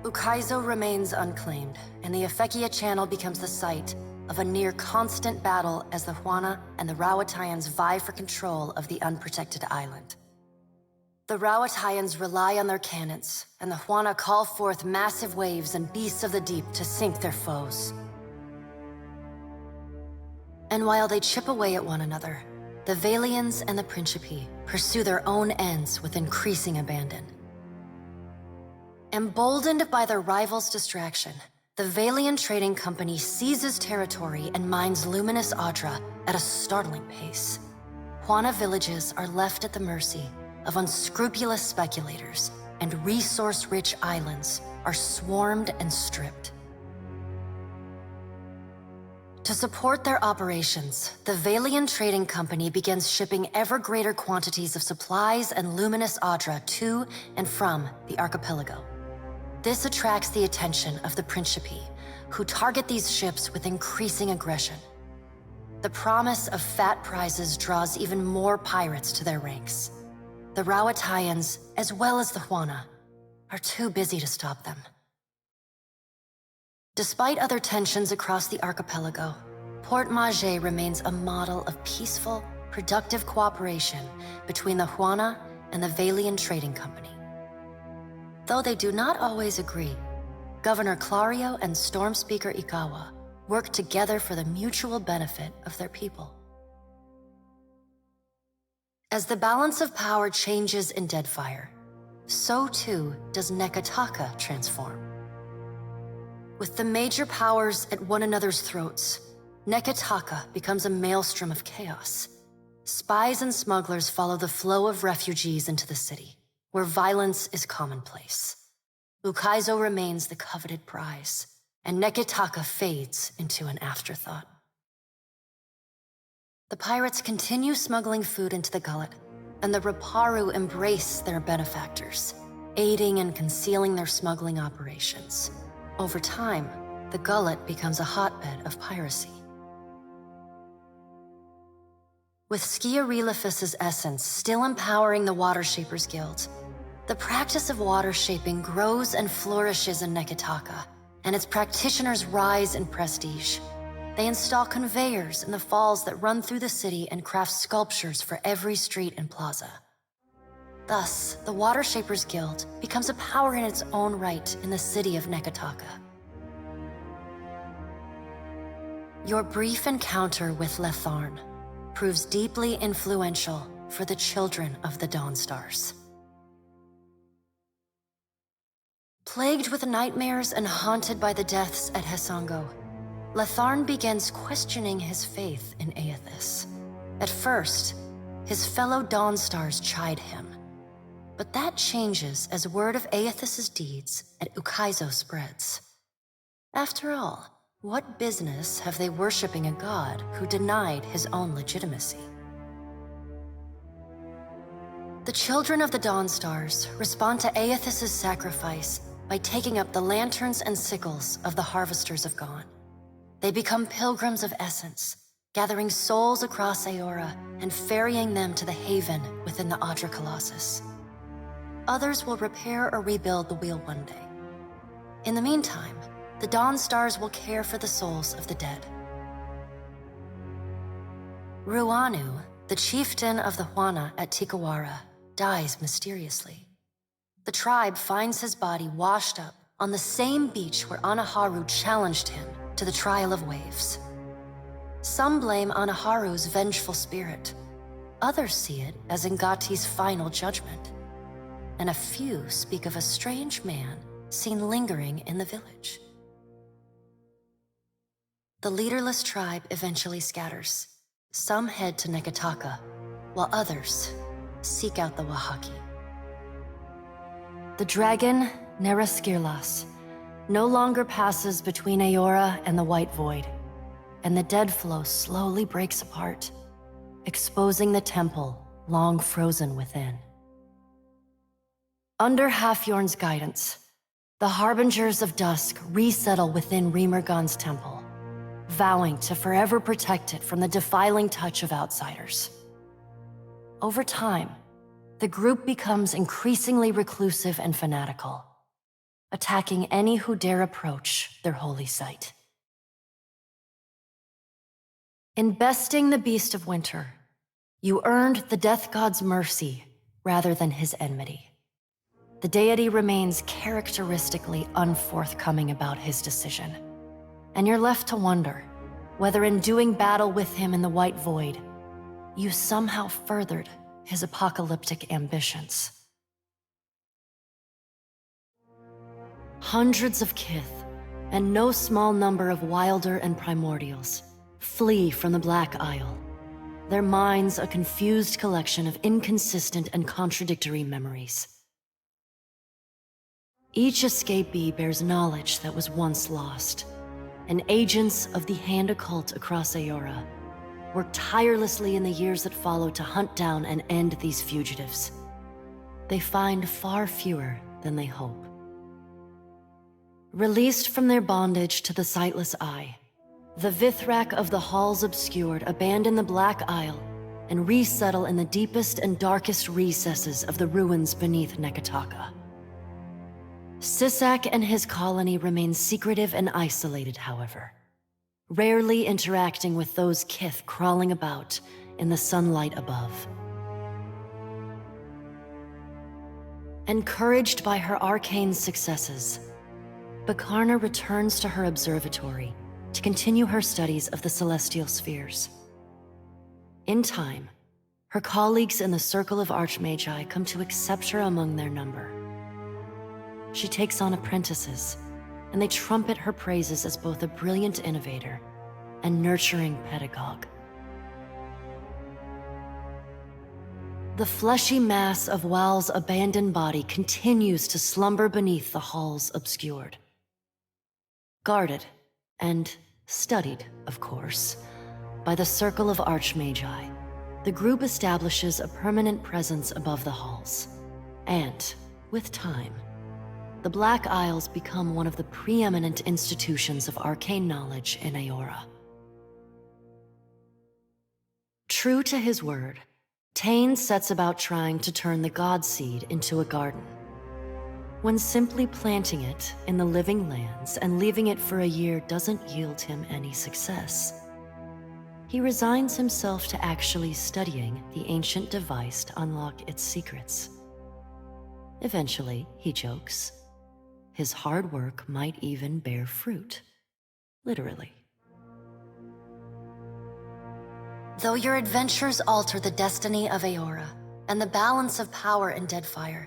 Ukaizo remains unclaimed, and the Efekia Channel becomes the site of a near-constant battle as the Huana and the Rawatayans vie for control of the unprotected island. The Rawatayans rely on their cannons, and the Huana call forth massive waves and beasts of the deep to sink their foes. And while they chip away at one another, the Valians and the Principi pursue their own ends with increasing abandon. Emboldened by their rivals' distraction, the Valian Trading Company seizes territory and mines luminous Adra at a startling pace. Juana villages are left at the mercy of unscrupulous speculators, and resource-rich islands are swarmed and stripped. To support their operations, the Valian Trading Company begins shipping ever greater quantities of supplies and luminous Adra to and from the archipelago. This attracts the attention of the Principi, who target these ships with increasing aggression. The promise of fat prizes draws even more pirates to their ranks. The Rauataians, as well as the Juana, are too busy to stop them. Despite other tensions across the archipelago, Port Maje remains a model of peaceful, productive cooperation between the Juana and the Valian Trading Company. Though they do not always agree, Governor Clario and Storm Speaker Ikawa work together for the mutual benefit of their people. As the balance of power changes in Deadfire, so too does Nekataka transform. With the major powers at one another's throats, Nekataka becomes a maelstrom of chaos. Spies and smugglers follow the flow of refugees into the city, where violence is commonplace. Ukaizo remains the coveted prize, and Nekataka fades into an afterthought. The pirates continue smuggling food into the gullet, and the Raparu embrace their benefactors, aiding and concealing their smuggling operations. Over time, the gullet becomes a hotbed of piracy. With Skiarilifus's essence still empowering the Water Shapers Guild, the practice of water shaping grows and flourishes in Nekataka, and its practitioners rise in prestige. They install conveyors in the falls that run through the city and craft sculptures for every street and plaza. Thus, the Water Shapers Guild becomes a power in its own right in the city of Nekataka. Your brief encounter with Letharn proves deeply influential for the children of the Dawnstars. Plagued with nightmares and haunted by the deaths at Hesango, Letharn begins questioning his faith in Aethys. At first, his fellow Dawnstars chide him, but that changes as word of Aethys's deeds at Ukaizo spreads. After all, what business have they worshipping a god who denied his own legitimacy? The children of the Dawnstars respond to Aethys's sacrifice by taking up the lanterns and sickles of the Harvesters of Gone. They become pilgrims of essence, gathering souls across Aora and ferrying them to the haven within the Adra Colossus. Others will repair or rebuild the wheel one day. In the meantime, the Dawnstars will care for the souls of the dead. Ruanu, the chieftain of the Juana at Tikawara, dies mysteriously. The tribe finds his body washed up on the same beach where Anaharu challenged him to the trial of waves. Some blame Anaharu's vengeful spirit. Others see it as Ngati's final judgment. And a few speak of a strange man seen lingering in the village. The leaderless tribe eventually scatters. Some head to Nekataka, while others seek out the Wahaki. The dragon, Neraskirlas, no longer passes between Aora and the White Void, and the dead flow slowly breaks apart, exposing the temple long frozen within. Under Halfjorn's guidance, the Harbingers of Dusk resettle within Remergon's temple, vowing to forever protect it from the defiling touch of outsiders. Over time, the group becomes increasingly reclusive and fanatical, attacking any who dare approach their holy site. In besting the Beast of Winter, you earned the Death God's mercy rather than his enmity. The deity remains characteristically unforthcoming about his decision, and you're left to wonder, whether in doing battle with him in the White Void, you somehow furthered his apocalyptic ambitions. Hundreds of Kith, and no small number of Wilder and Primordials, flee from the Black Isle, their minds a confused collection of inconsistent and contradictory memories. Each escapee bears knowledge that was once lost, and agents of the Hand Occult across Aora worked tirelessly in the years that followed to hunt down and end these fugitives. They find far fewer than they hope. Released from their bondage to the Sightless Eye, the Vithrak of the Halls Obscured abandon the Black Isle and resettle in the deepest and darkest recesses of the ruins beneath Neketaka. Sisak and his colony remain secretive and isolated, however, rarely interacting with those Kith crawling about in the sunlight above. Encouraged by her arcane successes, Bakarna returns to her observatory to continue her studies of the celestial spheres. In time, her colleagues in the Circle of Archmagi come to accept her among their number. She takes on apprentices, and they trumpet her praises as both a brilliant innovator and nurturing pedagogue. The fleshy mass of Wal's abandoned body continues to slumber beneath the halls obscured. Guarded, and studied, of course, by the Circle of Archmagi, the group establishes a permanent presence above the halls. And, with time, the Black Isles become one of the preeminent institutions of arcane knowledge in Aora. True to his word, Tane sets about trying to turn the God Seed into a garden. When simply planting it in the living lands and leaving it for a year doesn't yield him any success, he resigns himself to actually studying the ancient device to unlock its secrets. Eventually, he jokes, his hard work might even bear fruit. Literally. Though your adventures alter the destiny of Aora and the balance of power in Deadfire,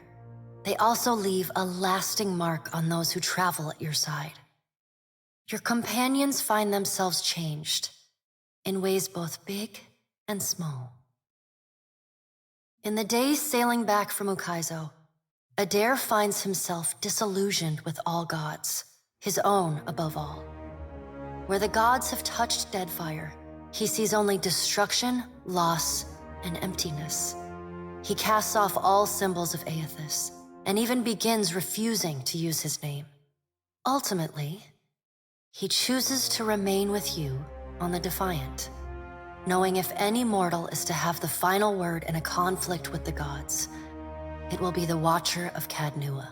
they also leave a lasting mark on those who travel at your side. Your companions find themselves changed in ways both big and small. In the days sailing back from Ukaizo, Adair finds himself disillusioned with all gods, his own above all. Where the gods have touched Deadfire, he sees only destruction, loss, and emptiness. He casts off all symbols of Aethys, and even begins refusing to use his name. Ultimately, he chooses to remain with you on the Defiant, knowing if any mortal is to have the final word in a conflict with the gods, it will be the Watcher of Cadnua.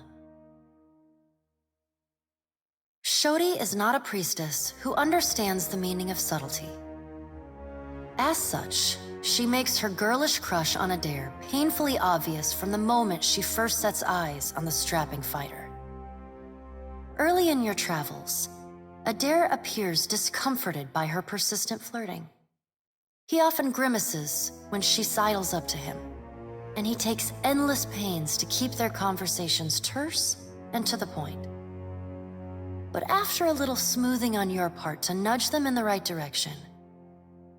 Shodi is not a priestess who understands the meaning of subtlety. As such, she makes her girlish crush on Adair painfully obvious from the moment she first sets eyes on the strapping fighter. Early in your travels, Adair appears discomforted by her persistent flirting. He often grimaces when she sidles up to him, and he takes endless pains to keep their conversations terse and to the point. But after a little smoothing on your part to nudge them in the right direction,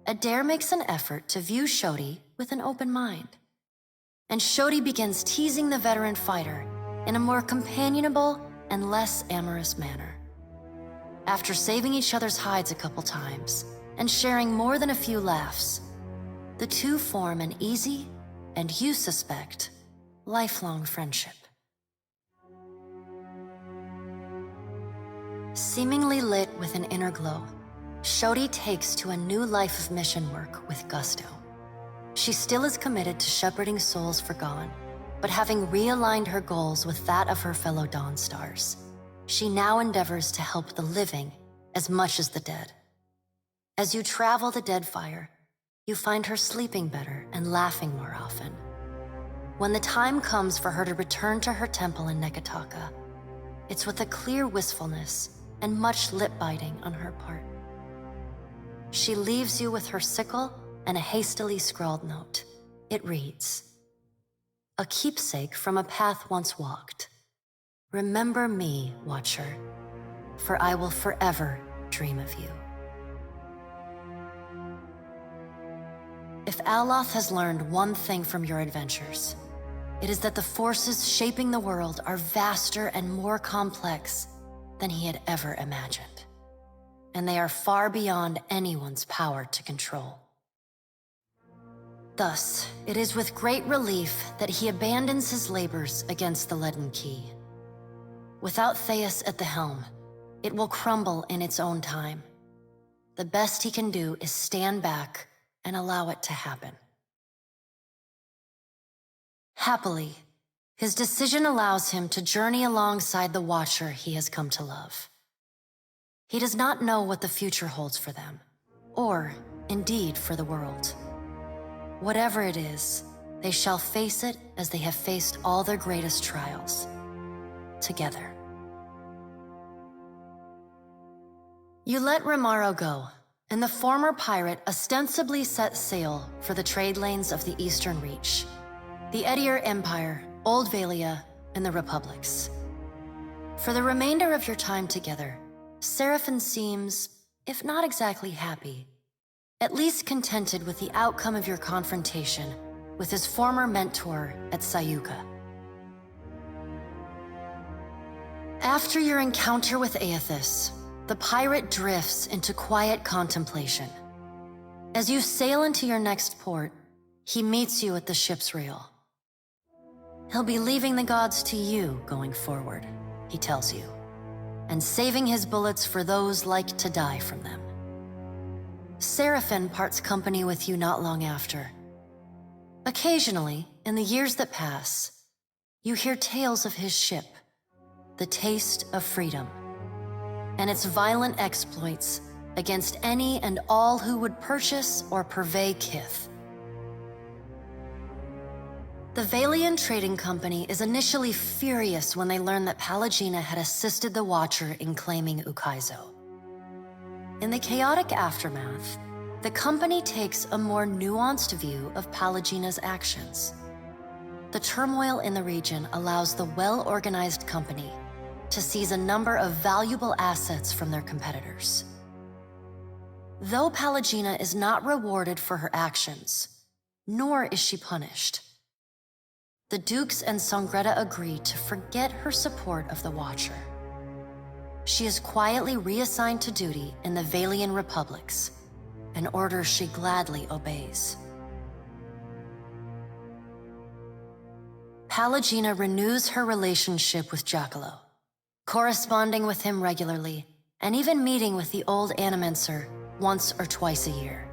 Adair makes an effort to view Shodi with an open mind. And Shodi begins teasing the veteran fighter in a more companionable and less amorous manner. After saving each other's hides a couple times and sharing more than a few laughs, the two form an easy, and you suspect, lifelong friendship. Seemingly lit with an inner glow, Shodi takes to a new life of mission work with gusto. She still is committed to shepherding souls forgone, but having realigned her goals with that of her fellow Dawn Stars, she now endeavors to help the living as much as the dead. As you travel the Deadfire, you find her sleeping better and laughing more often. When the time comes for her to return to her temple in Neketaka, it's with a clear wistfulness and much lip-biting on her part. she leaves you with her sickle and a hastily scrawled note. It reads, "A keepsake from a path once walked. Remember me, Watcher, for I will forever dream of you." If Aloth has learned one thing from your adventures, it is that the forces shaping the world are vaster and more complex than he had ever imagined, and they are far beyond anyone's power to control. Thus, it is with great relief that he abandons his labors against the Leaden Key. Without Theus at the helm, it will crumble in its own time. The best he can do is stand back and allow it to happen. Happily, his decision allows him to journey alongside the Watcher he has come to love. He does not know what the future holds for them, or, indeed, for the world. Whatever it is, they shall face it as they have faced all their greatest trials, together. You let Rimaro go, and the former pirate ostensibly set sail for the trade lanes of the Eastern Reach, the Edier Empire, Old Valia, and the Republics. For the remainder of your time together, Seraphon seems, if not exactly happy, at least contented with the outcome of your confrontation with his former mentor at Sayuka. After your encounter with Aethys, the pirate drifts into quiet contemplation. As you sail into your next port, he meets you at the ship's rail. He'll be leaving the gods to you going forward, he tells you, and saving his bullets for those like to die from them. Seraphon parts company with you not long after. Occasionally, in the years that pass, you hear tales of his ship, the Taste of Freedom, and its violent exploits against any and all who would purchase or purvey Kith. The Valian Trading Company is initially furious when they learn that Pallegina had assisted the Watcher in claiming Ukaizo. In the chaotic aftermath, the company takes a more nuanced view of Pallegina's actions. The turmoil in the region allows the well-organized company to seize a number of valuable assets from their competitors. Though Pallegina is not rewarded for her actions, nor is she punished, the Dukes and Songreta agree to forget her support of the Watcher. She is quietly reassigned to duty in the Valian Republics, an order she gladly obeys. Pallegina renews her relationship with Giacomo, corresponding with him regularly, and even meeting with the old Animenser once or twice a year.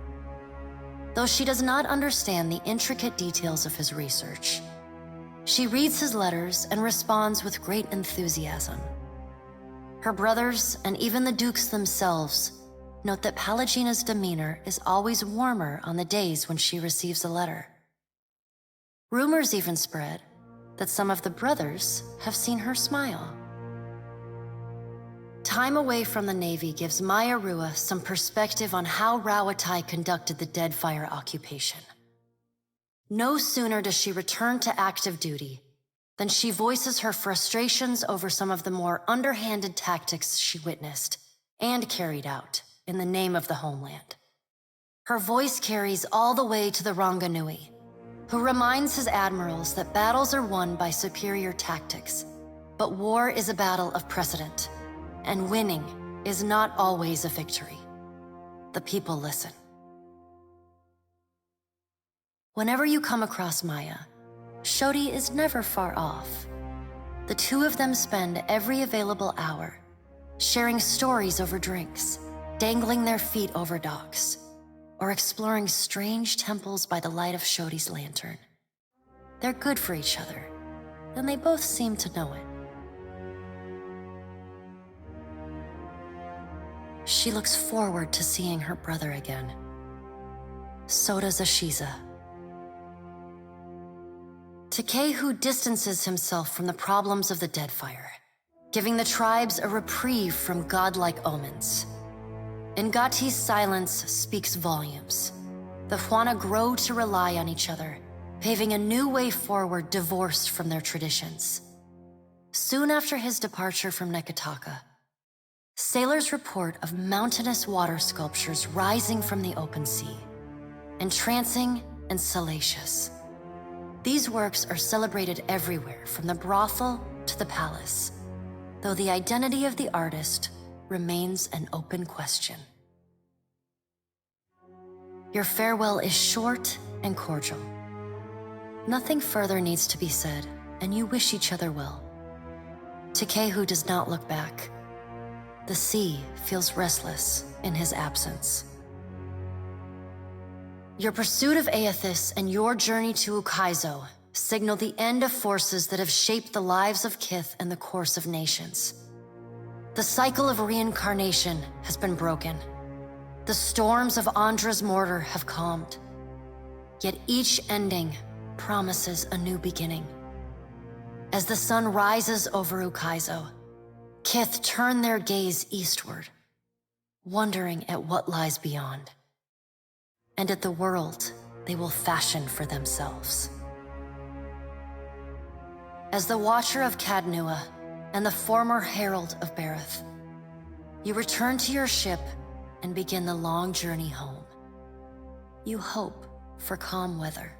Though she does not understand the intricate details of his research, she reads his letters and responds with great enthusiasm. Her brothers, and even the Dukes themselves, note that Pallegina's demeanor is always warmer on the days when she receives a letter. Rumors even spread that some of the brothers have seen her smile. Time away from the Navy gives Maya Rua some perspective on how Rawatai conducted the Deadfire occupation. No sooner does she return to active duty than she voices her frustrations over some of the more underhanded tactics she witnessed and carried out in the name of the homeland. Her voice carries all the way to the Ranganui, who reminds his admirals that battles are won by superior tactics, but war is a battle of precedent, and winning is not always a victory. The people listen. Whenever you come across Maya, Shodi is never far off. The two of them spend every available hour sharing stories over drinks, dangling their feet over docks, or exploring strange temples by the light of Shodi's lantern. They're good for each other, and they both seem to know it. She looks forward to seeing her brother again. So does Ashiza. Takehu distances himself from the problems of the Deadfire, giving the tribes a reprieve from godlike omens. Ngati's silence speaks volumes. The Huana grow to rely on each other, paving a new way forward divorced from their traditions. Soon after his departure from Neketaka, sailors report of mountainous water sculptures rising from the open sea, entrancing and salacious. These works are celebrated everywhere, from the brothel to the palace, though the identity of the artist remains an open question. Your farewell is short and cordial. Nothing further needs to be said, and you wish each other well. Takehu does not look back. The sea feels restless in his absence. Your pursuit of Aethys and your journey to Ukaizo signal the end of forces that have shaped the lives of Kith and the course of nations. The cycle of reincarnation has been broken. The storms of Andra's mortar have calmed. Yet each ending promises a new beginning. As the sun rises over Ukaizo, Kith turn their gaze eastward, wondering at what lies beyond, and at the world they will fashion for themselves. As the Watcher of Cadnua and the former Herald of Bareth, you return to your ship and begin the long journey home. You hope for calm weather.